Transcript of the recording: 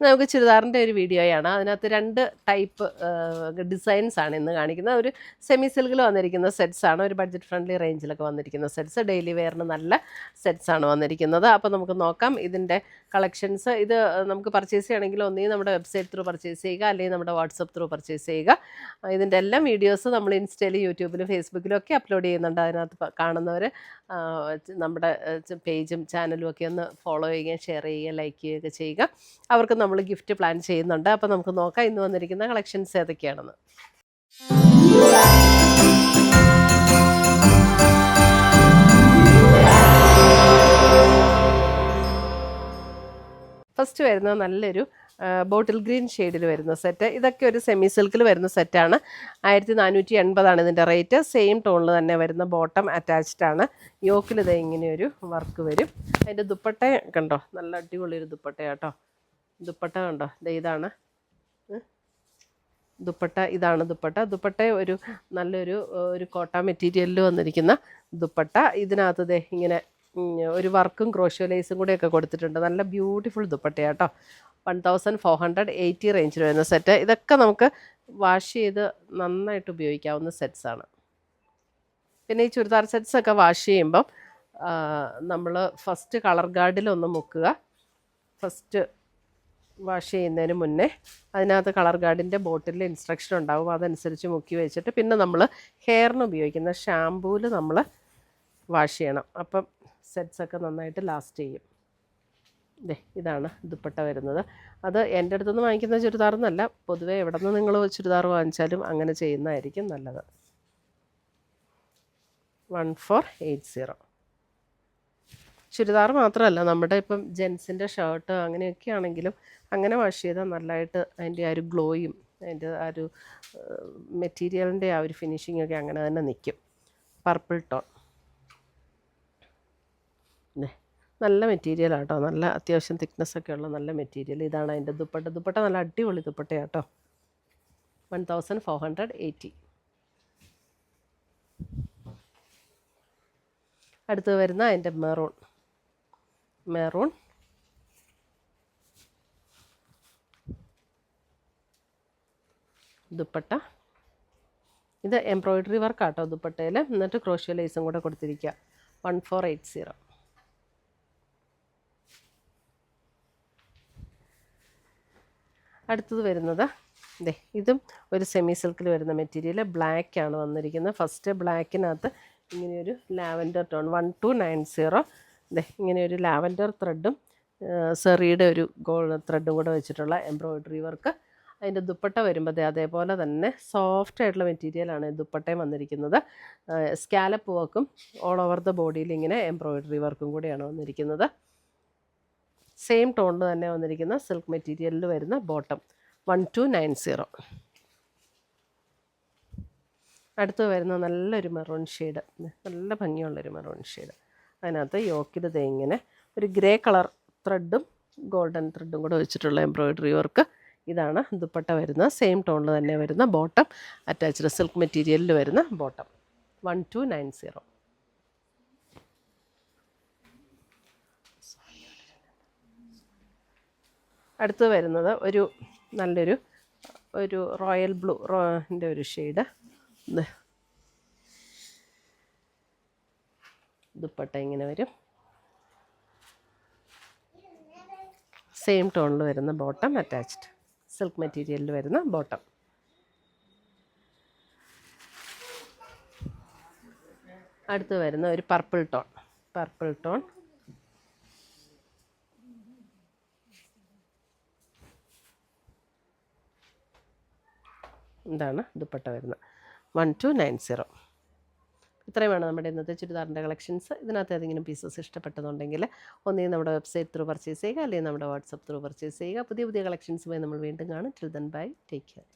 നമുക്ക് ചുരിദാറിൻ്റെ ഒരു വീഡിയോയാണ്. അതിനകത്ത് 2 ടൈപ്പ് ഡിസൈൻസ് ആണ് ഇന്ന് കാണിക്കുന്നത്. ഒരു സെമി സിൽക്കിൽ വന്നിരിക്കുന്ന സെറ്റ്സാണ്, ഒരു ബഡ്ജറ്റ് ഫ്രണ്ട്ലി റേഞ്ചിലൊക്കെ വന്നിരിക്കുന്ന സെറ്റ്സ്, ഡെയിലി വെയറിന് നല്ല സെറ്റ്സാണ് വന്നിരിക്കുന്നത്. അപ്പോൾ നമുക്ക് നോക്കാം ഇതിൻ്റെ കളക്ഷൻസ്. ഇത് നമുക്ക് പർച്ചേസ് ചെയ്യണമെങ്കിൽ ഒന്നുകിൽ നമ്മുടെ വെബ്സൈറ്റ് ത്രൂ പർച്ചേസ് ചെയ്യുക, അല്ലെങ്കിൽ നമ്മുടെ വാട്സപ്പ് ത്രൂ പർച്ചേസ് ചെയ്യുക. ഇതിൻ്റെ എല്ലാം വീഡിയോസ് നമ്മൾ ഇൻസ്റ്റയിലും യൂട്യൂബിലും ഫേസ്ബുക്കിലും ഒക്കെ അപ്ലോഡ് ചെയ്യുന്നുണ്ട്. അതിനകത്ത് കാണുന്നവർ നമ്മുടെ പേജും ചാനലും ഒക്കെ ഒന്ന് ഫോളോ ചെയ്യുകയും ഷെയർ ചെയ്യുകയും ലൈക്ക് ചെയ്യുകയൊക്കെ ചെയ്യുക. അവർക്ക് നമ്മൾ ഗിഫ്റ്റ് പ്ലാൻ ചെയ്യുന്നുണ്ട്. അപ്പോൾ നമുക്ക് നോക്കാം ഇന്ന് വന്നിരിക്കുന്ന കളക്ഷൻസ് ഏതൊക്കെയാണെന്ന്. ഫസ്റ്റ് വരുന്നത് നല്ലൊരു ബോട്ടിൽ ഗ്രീൻ ഷെയ്ഡിൽ വരുന്ന സെറ്റ്. ഇതൊക്കെ ഒരു സെമി സിൽക്കിൽ വരുന്ന സെറ്റാണ്. 1480 ഇതിൻ്റെ റേറ്റ്. സെയിം ടോണിൽ തന്നെ വരുന്ന ബോട്ടം അറ്റാച്ച്ഡ് ആണ്. യോക്കിൽ ഇത് ഇങ്ങനെയൊരു വർക്ക് വരും. അതിൻ്റെ ദുപ്പട്ട കണ്ടോ, നല്ല അടിപൊളിയൊരു ദുപ്പട്ടയാട്ടോ. ദുപ്പട്ട കണ്ടോ, ഇതാണ് ദുപ്പട്ട. ഇതാണ് ദുപ്പട്ട. ദുപ്പട്ട ഒരു നല്ലൊരു കോട്ട മെറ്റീരിയലിൽ വന്നിരിക്കുന്ന ദുപ്പട്ട. ഇതിനകത്ത് ഇങ്ങനെ ഒരു വർക്കും ക്രോഷ്യോ ലേസും കൂടെയൊക്കെ കൊടുത്തിട്ടുണ്ട്. നല്ല ബ്യൂട്ടിഫുൾ ദുപ്പട്ടയാട്ടോ. 1480 റേഞ്ചിൽ വരുന്ന സെറ്റ്. ഇതൊക്കെ നമുക്ക് വാഷ് ചെയ്ത് നന്നായിട്ട് ഉപയോഗിക്കാവുന്ന സെറ്റ്സാണ്. പിന്നെ ഈ ചുരിദാർ സെറ്റ്സൊക്കെ വാഷ് ചെയ്യുമ്പം നമ്മൾ ഫസ്റ്റ് കളർ ഗാർഡിലൊന്ന് മുക്കുക. ഫസ്റ്റ് വാഷ് ചെയ്യുന്നതിന് മുന്നേ അതിനകത്ത് കളർ ഗാർഡിൻ്റെ ബോട്ടിലിൽ ഇൻസ്ട്രക്ഷൻ ഉണ്ടാവും. അതനുസരിച്ച് മുക്കി വെച്ചിട്ട് പിന്നെ നമ്മൾ ഹെയറിന് ഉപയോഗിക്കുന്ന ഷാമ്പൂവിൽ നമ്മൾ വാഷ് ചെയ്യണം. അപ്പം സെറ്റ്സൊക്കെ നന്നായിട്ട് ലാസ്റ്റ് ചെയ്യും. ഇതാണ് ദുപ്പട്ട വരുന്നത്. അത് എൻ്റെ അടുത്തുനിന്ന് വാങ്ങിക്കുന്ന ചുരിദാറെന്നല്ല, പൊതുവേ എവിടെ നിന്ന് നിങ്ങൾ ചുരിദാർ വാങ്ങിച്ചാലും അങ്ങനെ ചെയ്യുന്നതായിരിക്കും നല്ലത്. 1480. ചുരിദാർ മാത്രമല്ല, നമ്മുടെ ഇപ്പം ജെൻസിൻ്റെ ഷർട്ട് അങ്ങനെയൊക്കെ ആണെങ്കിലും അങ്ങനെ വാഷ് ചെയ്താൽ നല്ലതായിട്ട് അതിൻ്റെ ആ ഒരു ഗ്ലോയും അതിൻ്റെ ആ ഒരു മെറ്റീരിയലിൻ്റെ ആ ഒരു ഫിനിഷിങ്ങൊക്കെ അങ്ങനെ തന്നെ നിൽക്കും. Purple tone. നല്ല മെറ്റീരിയലാട്ടോ, നല്ല അത്യാവശ്യം തിക്നെസ്സൊക്കെ ഉള്ള നല്ല മെറ്റീരിയൽ. ഇതാണ് അതിൻ്റെ ദുപ്പട്ട. ദുപ്പട്ട നല്ല അടിപൊളി ദുപ്പട്ടയാട്ടോ. 1480. അടുത്ത് വരുന്ന അതിൻ്റെ മെറൂൺ ദുപ്പട്ട. ഇത് എംബ്രോയിഡറി വർക്കാട്ടോ ദുപ്പട്ടയിൽ, എന്നിട്ട് ക്രോഷ്യോ ലേസും കൂടെ കൊടുത്തിരിക്കുക. 1480. അടുത്തത് വരുന്നത് ഇതും ഒരു സെമി സിൽക്കിൽ വരുന്ന മെറ്റീരിയൽ. ബ്ലാക്കാണ് വന്നിരിക്കുന്നത്. ഫസ്റ്റ് ബ്ലാക്കിനകത്ത് ഇങ്ങനെയൊരു ലാവൻഡർ ടോൺ. 1290. ഇങ്ങനെയൊരു ലാവൻഡർ ത്രെഡും സെറിയുടെ ഒരു ഗോൾഡ് ത്രെഡും കൂടെ വെച്ചിട്ടുള്ള എംബ്രോയിഡറി വർക്ക്. അതിൻ്റെ ദുപ്പട്ട വരുമ്പോൾ അതേപോലെ തന്നെ സോഫ്റ്റ് ആയിട്ടുള്ള മെറ്റീരിയലാണ് ദുപ്പട്ടയും വന്നിരിക്കുന്നത്. സ്കാലപ്പ് വർക്കും ഓൾ ഓവർ ദ ബോഡിയിൽ ഇങ്ങനെ എംബ്രോയിഡറി വർക്കും കൂടെയാണ് വന്നിരിക്കുന്നത്. സെയിം ടോണിൽ തന്നെ വന്നിരിക്കുന്ന സിൽക്ക് മെറ്റീരിയലിൽ വരുന്ന ബോട്ടം. 1290. അടുത്ത് വരുന്ന നല്ലൊരു മെറൂൺ ഷെയ്ഡ്, നല്ല ഭംഗിയുള്ളൊരു മെറൂൺ ഷെയ്ഡ്. അതിനകത്ത് യോക്കിൽ ഇങ്ങനെ ഒരു ഗ്രേ കളർ ത്രെഡും ഗോൾഡൻ ത്രെഡും കൂടെ വെച്ചിട്ടുള്ള എംബ്രോയിഡറി വർക്ക്. ഇതാണ് ദുപ്പട്ട വരുന്നത്. സെയിം ടോണിൽ തന്നെ വരുന്ന ബോട്ടം അറ്റാച്ച്ഡ് സിൽക്ക് മെറ്റീരിയലിൽ വരുന്ന ബോട്ടം. 1290. അടുത്ത് വരുന്നത് നല്ലൊരു റോയൽ ബ്ലൂൻ്റെ ഒരു ഷെയ്ഡ്. ദുപ്പട്ട ഇങ്ങനെ വരും. സെയിം ടോണിൽ വരുന്ന ബോട്ടം അറ്റാച്ച്ഡ് സിൽക്ക് മെറ്റീരിയലിൽ വരുന്ന ബോട്ടം. അടുത്ത് വരുന്ന ഒരു പർപ്പിൾ ടോൺ. ഇതാണ് ദുപ്പട്ട വരുന്നത്. 1290. ഇത്രയുമാണ് നമ്മുടെ ഇന്നത്തെ ചുരിദാറിൻ്റെ കളക്ഷൻസ്. ഇതിനകത്ത് ഏതെങ്കിലും പീസസ് ഇഷ്ടപ്പെട്ടതുണ്ടെങ്കിൽ ഒന്നുകിൽ നമ്മുടെ വെബ്സൈറ്റ് ത്രൂ പർച്ചേസ് ചെയ്യുക, അല്ലെങ്കിൽ നമ്മുടെ വാട്സപ്പ് ത്രൂ പർച്ചേസ് ചെയ്യുക. പുതിയ കളക്ഷൻസുമായി നമ്മൾ വീണ്ടും കാണും. Till then bye, take care.